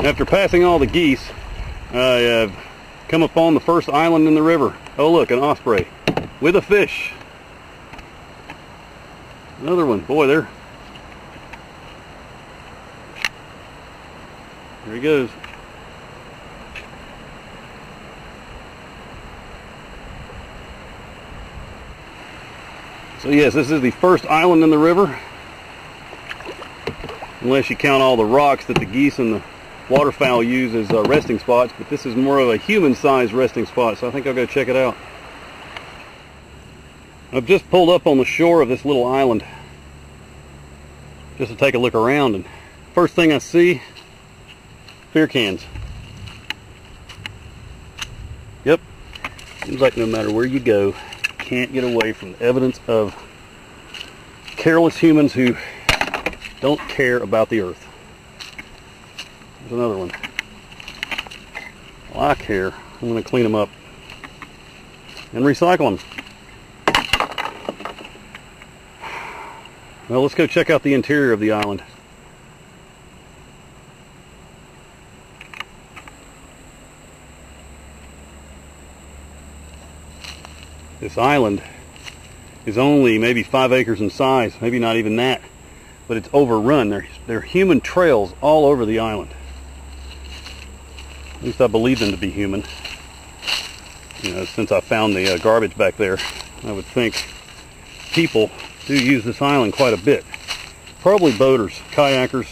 After passing all the geese, I have come upon the first island in the river. Oh look, an osprey with a fish. Another one. Boy, there he goes. So yes, this is the first island in the river, unless you count all the rocks that the geese and the waterfowl use as resting spots, but this is more of a human-sized resting spot, so I think I'll go check it out. I've just pulled up on the shore of this little island just to take a look around, and first thing I see, beer cans. Yep, seems like no matter where you go, can't get away from the evidence of careless humans who don't care about the earth. There's another one. Well, I care. I'm going to clean them up and recycle them. Well, let's go check out the interior of the island. This island is only maybe 5 acres in size, maybe not even that, but it's overrun. There are human trails all over the island. At least I believe them to be human. You know, since I found the garbage back there, I would think people do use this island quite a bit. Probably boaters, kayakers,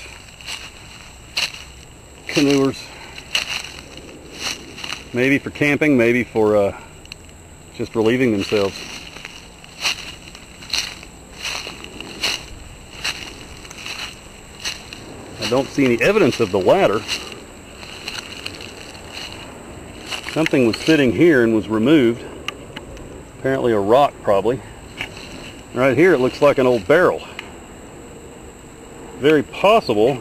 canoers, maybe for camping, maybe for just relieving themselves. I don't see any evidence of the latter. Something was sitting here and was removed. Apparently a rock, probably. Right here it looks like an old barrel. Very possible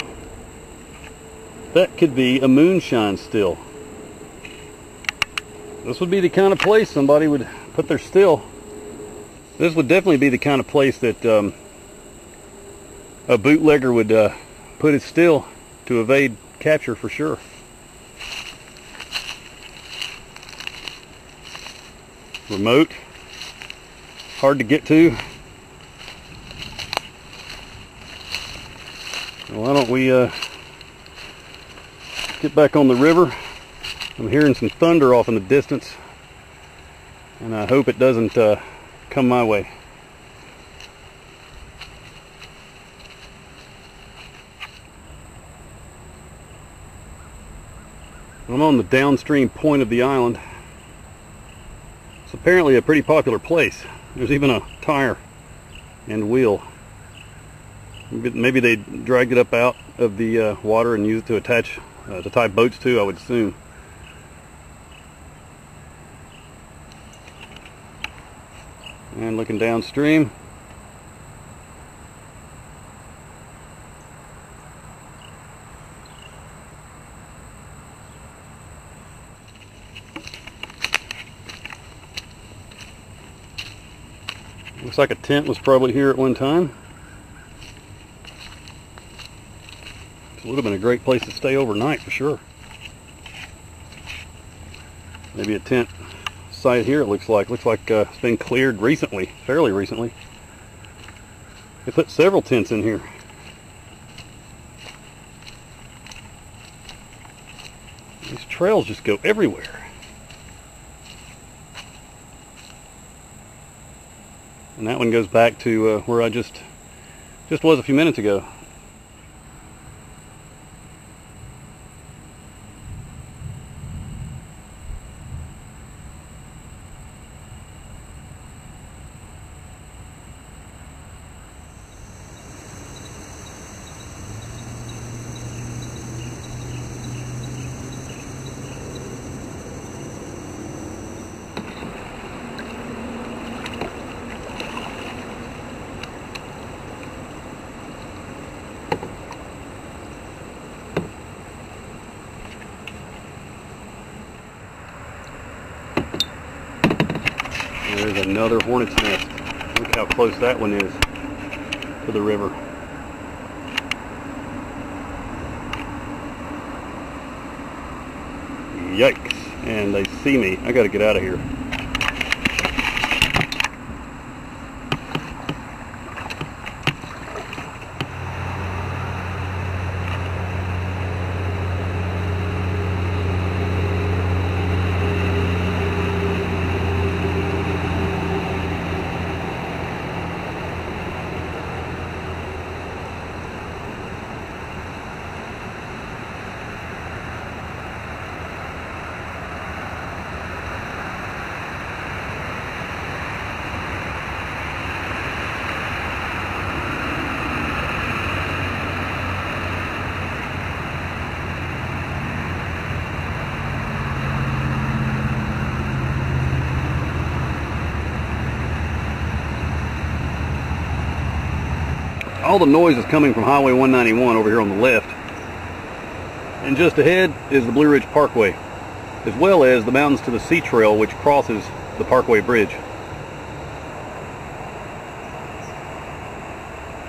that could be a moonshine still. This would be the kind of place somebody would put their still. This would definitely be the kind of place that a bootlegger would put his still to evade capture for sure. Remote, hard to get to. Why don't we get back on the river? I'm hearing some thunder off in the distance, and I hope it doesn't come my way. I'm on the downstream point of the island. It's apparently a pretty popular place. There's even a tire and wheel. Maybe they dragged it up out of the water and used it to tie boats to, I would assume. And looking downstream, looks like a tent was probably here at one time. It would have been a great place to stay overnight for sure. Maybe a tent site here. It looks like it's been cleared recently, fairly recently. They put several tents in here. These trails just go everywhere. And that one goes back to where I just was a few minutes ago. There's another hornet's nest. Look how close that one is to the river. Yikes. And they see me. I gotta get out of here. All the noise is coming from Highway 191 over here on the left. And just ahead is the Blue Ridge Parkway, as well as the Mountains to the Sea Trail, which crosses the Parkway Bridge.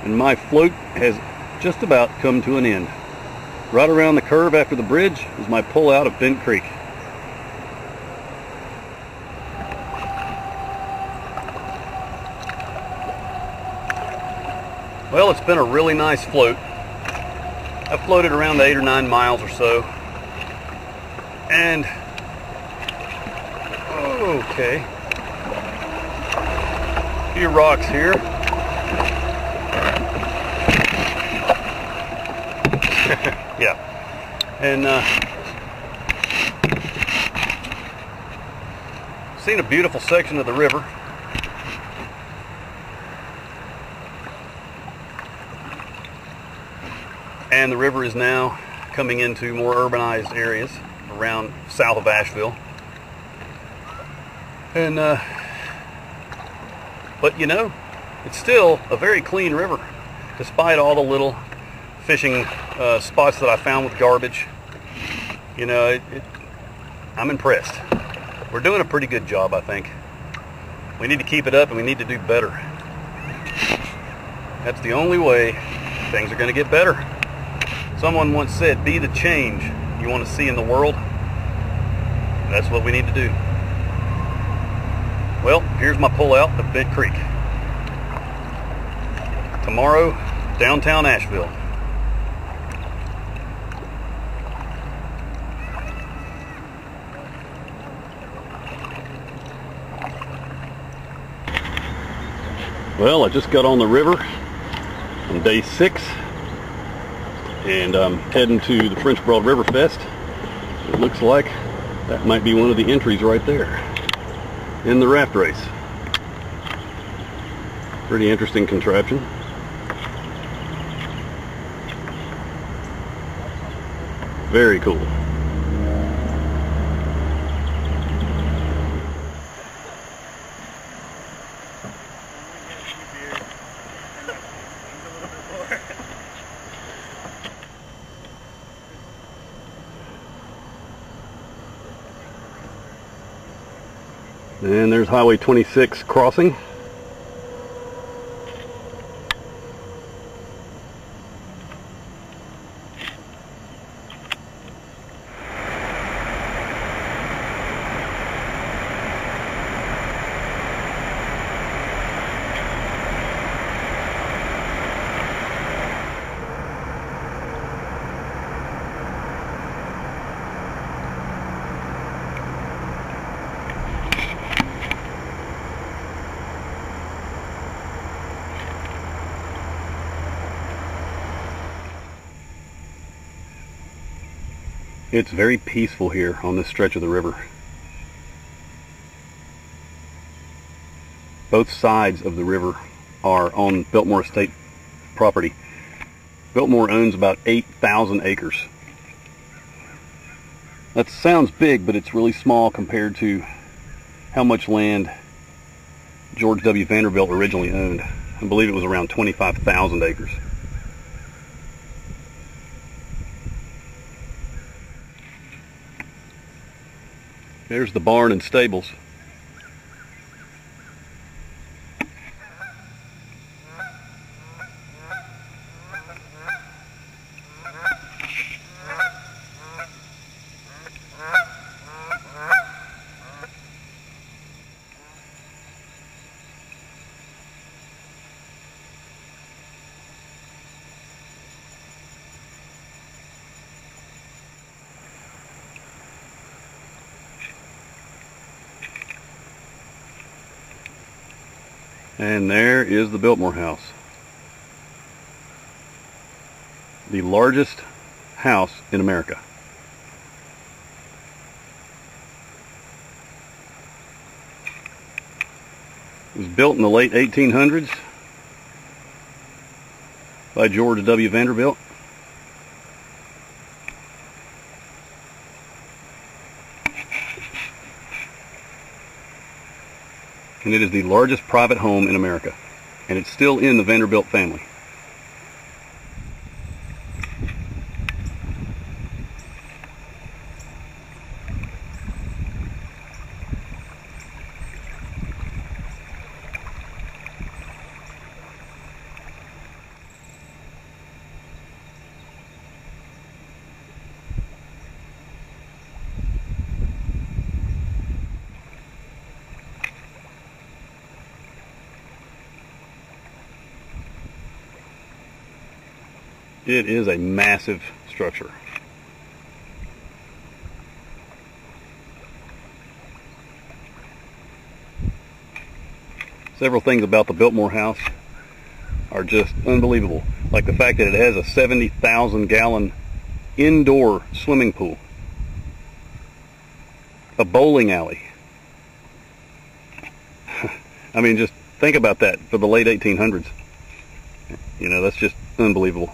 And my float has just about come to an end. Right around the curve after the bridge is my pull out of Bent Creek. Well, it's been a really nice float. I've floated around 8 or 9 miles or so. And, okay. A few rocks here. Yeah. And, seen a beautiful section of the river. And the river is now coming into more urbanized areas around south of Asheville. And, but you know, it's still a very clean river, despite all the little fishing spots that I found with garbage. You know, I'm impressed. We're doing a pretty good job, I think. We need to keep it up, and we need to do better. That's the only way things are going to get better. Someone once said, be the change you want to see in the world. That's what we need to do. Well, here's my pullout of Bent Creek. Tomorrow, downtown Asheville. Well, I just got on the river on day 6. And I'm heading to the French Broad River Fest. It looks like that might be one of the entries right there in the raft race. Pretty interesting contraption. Very cool. And there's Highway 26 crossing. It's very peaceful here on this stretch of the river. Both sides of the river are on Biltmore Estate property. Biltmore owns about 8,000 acres. That sounds big, but it's really small compared to how much land George W. Vanderbilt originally owned. I believe it was around 25,000 acres. There's the barn and stables. And there is the Biltmore house. The largest house in America. It was built in the late 1800s by George W. Vanderbilt. And it is the largest private home in America. And it's still in the Vanderbilt family. It is a massive structure. Several things about the Biltmore house are just unbelievable. Like the fact that it has a 70,000 gallon indoor swimming pool. A bowling alley. I mean, just think about that for the late 1800s. You know, that's just unbelievable.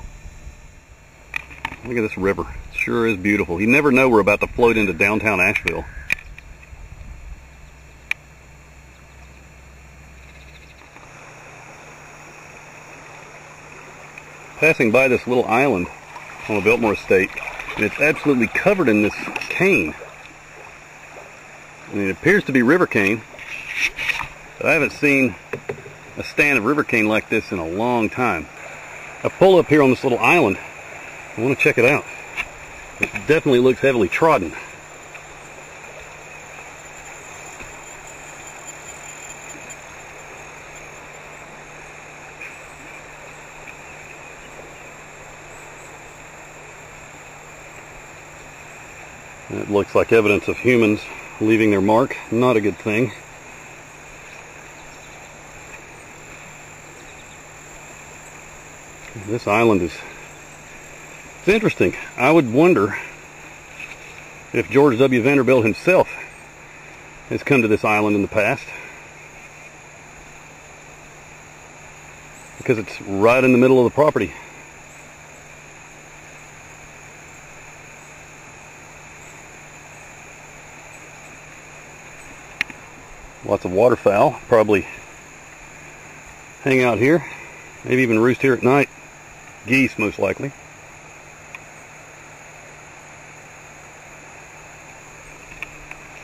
Look at this river. It sure is beautiful. You never know we're about to float into downtown Asheville. Passing by this little island on the Biltmore Estate, and it's absolutely covered in this cane. I mean, it appears to be river cane, but I haven't seen a stand of river cane like this in a long time. I pull up here on this little island. I want to check it out. It definitely looks heavily trodden. It looks like evidence of humans leaving their mark. Not a good thing. This island is interesting. I would wonder if George W. Vanderbilt himself has come to this island in the past, because it's right in the middle of the property. Lots of waterfowl probably hang out here, maybe even roost here at night. Geese, most likely.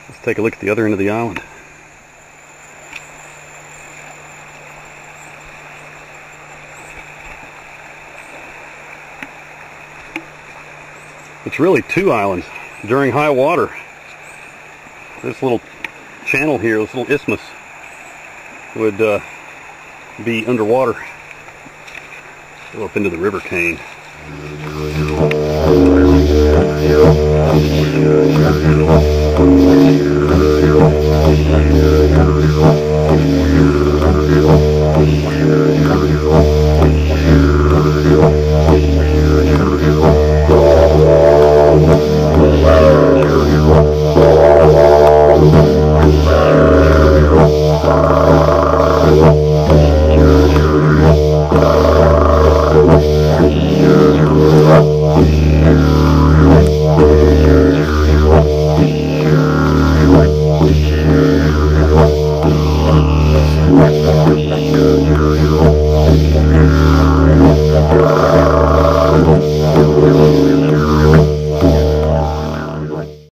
Let's take a look at the other end of the island. It's really two islands. During high water, this little channel here, this little isthmus, would be underwater. Go up into the river cane.